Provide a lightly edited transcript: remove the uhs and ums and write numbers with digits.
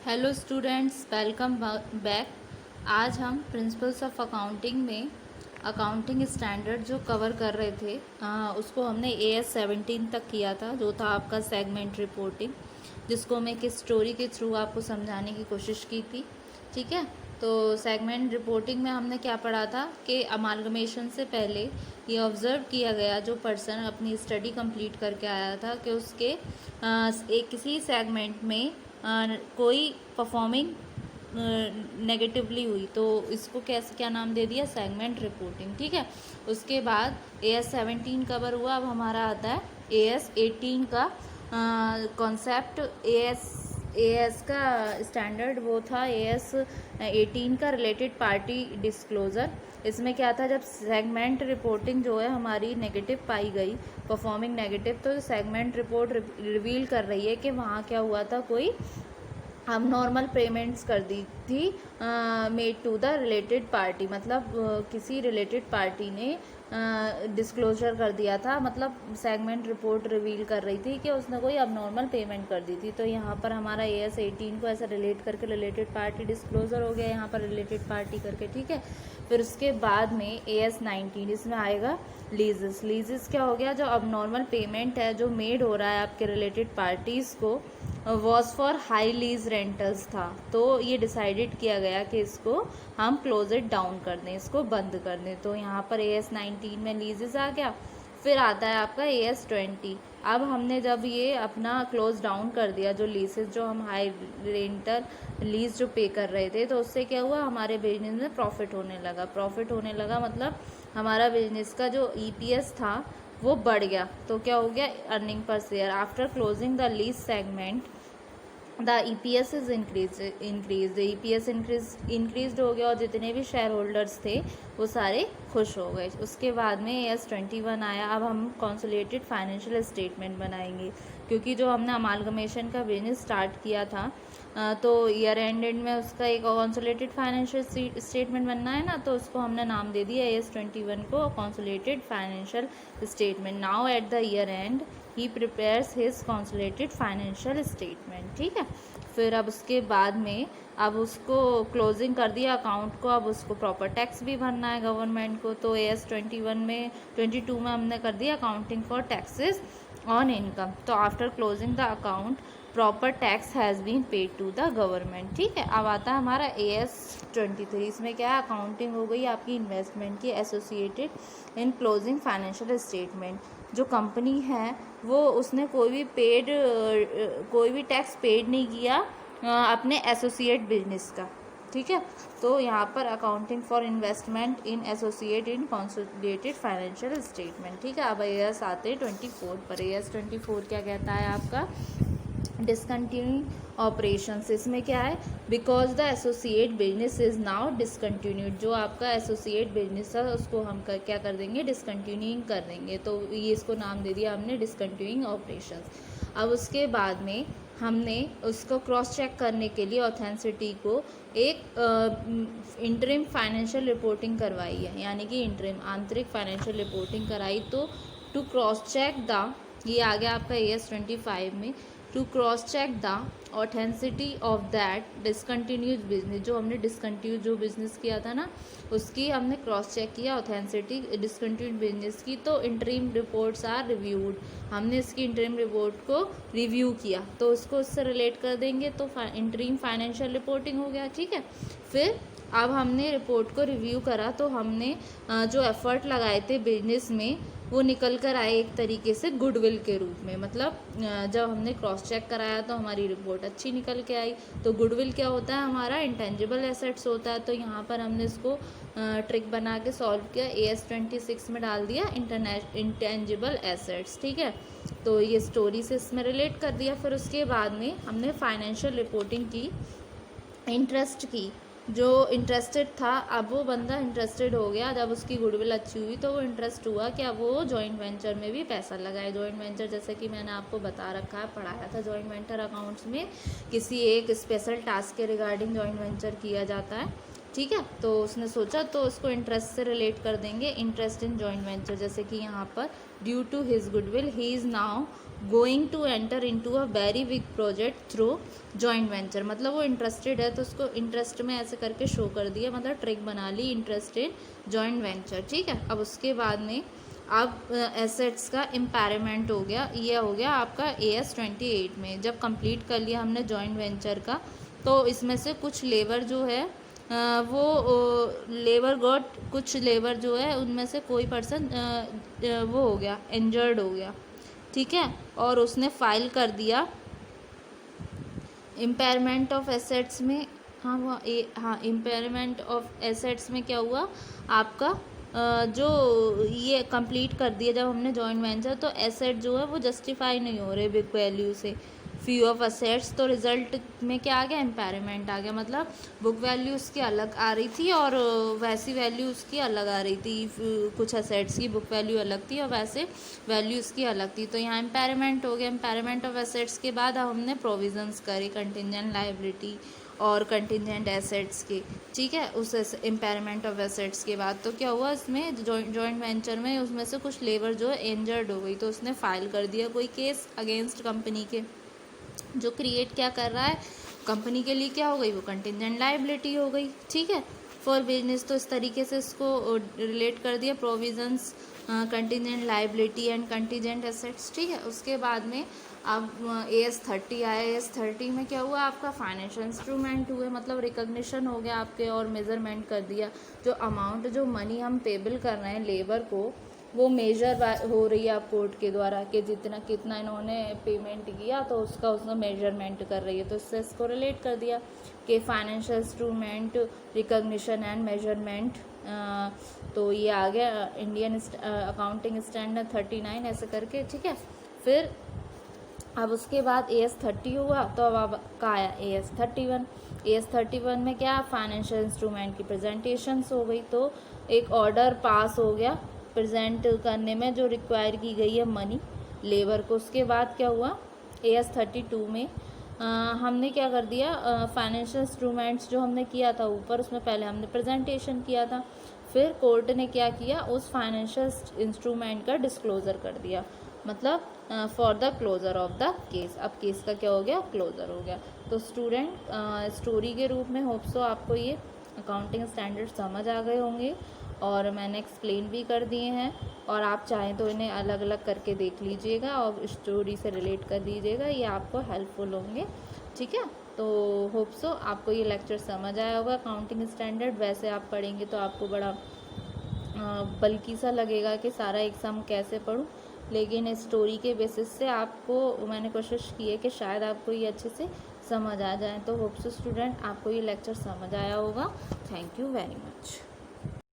Hello students, welcome back. आज हम principles of accounting में अकाउंटिंग स्टैंडर्ड जो कवर कर रहे थे उसको हमने AS 17 तक किया था, जो था आपका सेगमेंट रिपोर्टिंग, जिसको मैं एक स्टोरी के थ्रू आपको समझाने की कोशिश की थी। ठीक है, तो सेगमेंट रिपोर्टिंग में हमने क्या पढ़ा था कि अमालगमेशन से पहले ये ऑब्ज़र्व किया गया, जो पर्सन अपनी स्टडी कंप्लीट करके आया था, कि उसके एक किसी सेगमेंट में कोई परफॉर्मिंग नेगेटिवली हुई, तो इसको कैसे क्या नाम दे दिया, सेगमेंट रिपोर्टिंग। ठीक है, उसके बाद AS 17 कवर हुआ। अब हमारा आता है AS 18 का कॉन्सेप्ट। AS का स्टैंडर्ड वो था AS 18 का रिलेटेड पार्टी डिस्क्लोज़र। इसमें क्या था, जब सेगमेंट रिपोर्टिंग जो है हमारी नेगेटिव पाई गई, परफॉर्मिंग नेगेटिव, तो सेगमेंट रिपोर्ट रिवील कर रही है कि वहाँ क्या हुआ था, कोई अब नॉर्मल पेमेंट्स कर दी थी made to the related party, मतलब किसी रिलेटेड पार्टी ने डिस्क्लोजर कर दिया था, मतलब सेगमेंट रिपोर्ट रिवील कर रही थी कि उसने कोई अब नॉर्मल पेमेंट कर दी थी। तो यहाँ पर हमारा AS 18 को ऐसा रिलेट करके रिलेटेड पार्टी डिस्क्लोजर हो गया यहाँ पर रिलेटेड पार्टी करके। ठीक है, फिर उसके बाद में AS 19 इसमें आएगा लीजेस। लीजेस क्या हो गया, जो अब नॉर्मल पेमेंट है जो मेड हो रहा है आपके रिलेटेड पार्टीज़ को, was for high lease rentals था। तो ये डिसाइडेड किया गया कि इसको हम क्लोज इट डाउन कर दें, इसको बंद कर दें। तो यहाँ पर AS 19 में लीजेस आ गया। फिर आता है आपका AS 20। अब हमने जब ये अपना क्लोज डाउन कर दिया, जो लीजेस जो हम हाई रेंटल लीज जो पे कर रहे थे, तो उससे क्या हुआ, हमारे बिजनेस में प्रॉफिट होने लगा। प्रॉफिट होने लगा मतलब हमारा बिजनेस का जो EPS था वो बढ़ गया। तो क्या हो गया, earning per share after closing the lease segment the EPS is increase. EPS increase हो गया और जितने भी शेयर होल्डर्स थे वो सारे खुश हो गए। उसके बाद में AS 21 आया। अब हम कंसोलिडेटेड फाइनेंशियल स्टेटमेंट बनाएंगे, क्योंकि जो हमने अमालगमेशन का बिजनेस स्टार्ट किया था तो ईयर एंड में उसका एक कंसोलिडेटेड फाइनेंशियल स्टेटमेंट बनना है ना, तो उसको हमने नाम दे दिया AS 21 को consolidated financial statement. Now at the year and he prepares his consolidated financial statement. ठीक है, फिर अब उसके बाद में अब उसको क्लोजिंग कर दिया अकाउंट को। अब उसको प्रॉपर टैक्स भी भरना है गवर्नमेंट को। तो AS 22 में हमने कर दिया accounting for taxes on income. तो after closing the account proper tax has been paid to the government. ठीक है, अब आता है हमारा AS 23। इसमें क्या है, अकाउंटिंग हो गई आपकी इन्वेस्टमेंट की एसोसिएटेड इन क्लोजिंग फाइनेंशियल स्टेटमेंट। जो कंपनी है वो उसने कोई भी टैक्स पेड नहीं किया अपने एसोसिएट बिजनेस का। ठीक है, तो यहाँ पर accounting for investment in associate in consolidated financial statement. ठीक है, अब AS आते हैं 24 पर। AS 24 क्या कहता है आपका, डिसकंटिन्यूइंग ऑपरेशंस। इसमें क्या है, because the associate business is now discontinued. जो आपका एसोसिएट बिजनेस है उसको हम क्या कर देंगे, डिसकंटिन्यूइंग कर देंगे। तो ये इसको नाम दे दिया हमने डिसकंटिन्यूइंग ऑपरेशंस। अब उसके बाद में हमने उसको क्रॉस चेक करने के लिए ऑथेंटिसिटी को एक इंटरिम फाइनेंशियल रिपोर्टिंग करवाई है, यानी कि इंटरिम आंतरिक फाइनेंशियल रिपोर्टिंग कराई। तो टू क्रॉस चेक द, ये आ गया आपका AS 25 में, to cross check the authenticity of that discontinued business. जो हमने डिसकंटिन्यू जो बिजनेस किया था ना, उसकी हमने क्रॉस चेक किया ऑथेंटिसिटी डिसकंटिन्यूड बिजनेस की। तो इंटरिम रिपोर्ट्स आर रिव्यूड, हमने इसकी इंटरिम रिपोर्ट को रिव्यू किया, तो उसको उससे रिलेट कर देंगे। तो इंटरिम फाइनेंशियल रिपोर्टिंग हो गया। ठीक है, फिर अब हमने रिपोर्ट को रिव्यू करा, तो हमने जो एफर्ट लगाए थे बिजनेस में वो निकल कर आए एक तरीके से गुडविल के रूप में। मतलब जब हमने क्रॉस चेक कराया तो हमारी रिपोर्ट अच्छी निकल के आई। तो गुडविल क्या होता है, हमारा इंटेंजिबल एसेट्स होता है। तो यहाँ पर हमने इसको ट्रिक बना के सॉल्व किया, AS 26 में डाल दिया इंटेंजिबल एसेट्स। ठीक है, तो ये स्टोरी से इसमें रिलेट कर दिया। फिर उसके बाद में हमने फाइनेंशियल रिपोर्टिंग की, इंटरेस्ट की। जो इंटरेस्टेड था, अब वो बंदा इंटरेस्टेड हो गया, जब उसकी गुडविल अच्छी हुई तो वो इंटरेस्ट हुआ कि अब वो जॉइंट वेंचर में भी पैसा लगाए। जॉइंट वेंचर जैसे कि मैंने आपको बता रखा है, पढ़ाया था, जॉइंट वेंचर अकाउंट्स में किसी एक स्पेशल टास्क के रिगार्डिंग जॉइंट वेंचर किया जाता है। ठीक है, तो उसने सोचा तो उसको इंटरेस्ट से रिलेट कर देंगे, इंटरेस्ट इन जॉइंट वेंचर। जैसे कि यहाँ पर due to his goodwill he is now going to enter into a very big project through joint venture, मतलब वो इंटरेस्टेड है तो उसको इंटरेस्ट में ऐसे करके शो कर दिया, मतलब ट्रिक बना ली, इंटरेस्टेड जॉइंट वेंचर। ठीक है, अब उसके बाद में अब एसेट्स का इम्पेयरमेंट हो गया, ये हो गया आपका AS 28 में। जब कंप्लीट कर लिया हमने जॉइंट वेंचर का, तो इसमें से कुछ लेबर जो है वो लेबर गॉट, कुछ लेबर जो है उनमें से कोई पर्सन वो हो गया, इंजर्ड हो गया। ठीक है, और उसने फाइल कर दिया इम्पेयरमेंट ऑफ एसेट्स में। हाँ वो हाँ, इम्पेयरमेंट ऑफ एसेट्स में क्या हुआ आपका जो ये कंप्लीट कर दिया जब हमने जॉइंट वेंचर, तो एसेट जो है वो जस्टिफाई नहीं हो रहे बुक वैल्यू से, फ्यू ऑफ असेट्स, तो रिजल्ट में क्या आ गया, इम्पेयरमेंट आ गया। मतलब बुक वैल्यू उसकी अलग आ रही थी और वैसी वैल्यू उसकी अलग आ रही थी, कुछ असेट्स की बुक वैल्यू अलग थी और वैसे वैल्यू उसकी अलग थी, तो यहाँ इम्पेयरमेंट हो गया। इम्पेयरमेंट ऑफ एसेट्स के बाद अब हमने प्रोविजंस करी कंटिजेंट लायबिलिटी और कंटिजेंट एसेट्स के। ठीक है, उस इम्पेयरमेंट ऑफ एसेट्स के बाद तो क्या हुआ, इसमें जॉइंट वेंचर में उसमें से कुछ लेबर जो है इंजर्ड हो गई, तो उसने फाइल कर दिया कोई केस अगेंस्ट कंपनी के। जो क्रिएट क्या कर रहा है कंपनी के लिए, क्या हो गई, वो कंटिजेंट लायबिलिटी हो गई। ठीक है, फॉर बिजनेस, तो इस तरीके से इसको रिलेट कर दिया, provisions, contingent liability and contingent assets. ठीक है, उसके बाद में अब AS 30 आया। AS 30 में क्या हुआ आपका, फाइनेंशियल इंस्ट्रूमेंट हुए, मतलब रिकॉग्निशन हो गया आपके और मेजरमेंट कर दिया। जो अमाउंट, जो मनी हम पेबल कर रहे हैं लेबर को, वो मेजर हो रही है आप कोर्ट के द्वारा कि जितना कितना इन्होंने पेमेंट किया, तो उसका उसने मेजरमेंट कर रही है, तो इससे इसको रिलेट कर दिया कि financial instrument recognition and measurement. तो ये आ गया इंडियन अकाउंटिंग स्टैंडर्ड 39 ऐसे करके। ठीक है, फिर अब उसके बाद AS 30 हुआ, तो अब का आया AS 31। AS 31 में क्या, फाइनेंशियल इंस्ट्रूमेंट की प्रेजेंटेशंस हो गई, तो एक ऑर्डर पास हो गया प्रेजेंट करने में जो रिक्वायर की गई है मनी लेबर को। उसके बाद क्या हुआ, AS 32 में हमने क्या कर दिया, फाइनेंशियल इंस्ट्रूमेंट्स जो हमने किया था ऊपर, उसमें पहले हमने प्रेजेंटेशन किया था, फिर कोर्ट ने क्या किया, उस फाइनेंशियल इंस्ट्रूमेंट का डिस्क्लोजर कर दिया, मतलब for the closure of the case. अब केस का क्या हो गया, क्लोजर हो गया। तो स्टूडेंट स्टोरी के रूप में होप सो आपको ये अकाउंटिंग स्टैंडर्ड समझ आ गए होंगे और मैंने एक्सप्लेन भी कर दिए हैं, और आप चाहें तो इन्हें अलग अलग करके देख लीजिएगा और स्टोरी से रिलेट कर दीजिएगा, ये आपको हेल्पफुल होंगे। ठीक है, तो होप सो आपको ये लेक्चर समझ आया होगा अकाउंटिंग स्टैंडर्ड। वैसे आप पढ़ेंगे तो आपको बड़ा बल्कि सा लगेगा कि सारा एग्ज़ाम कैसे पढूं, लेकिन स्टोरी के बेसिस से आपको मैंने कोशिश की है कि शायद आपको ये अच्छे से समझ आ जाए। तो होप सो स्टूडेंट आपको ये लेक्चर समझ आया होगा। Thank you very much.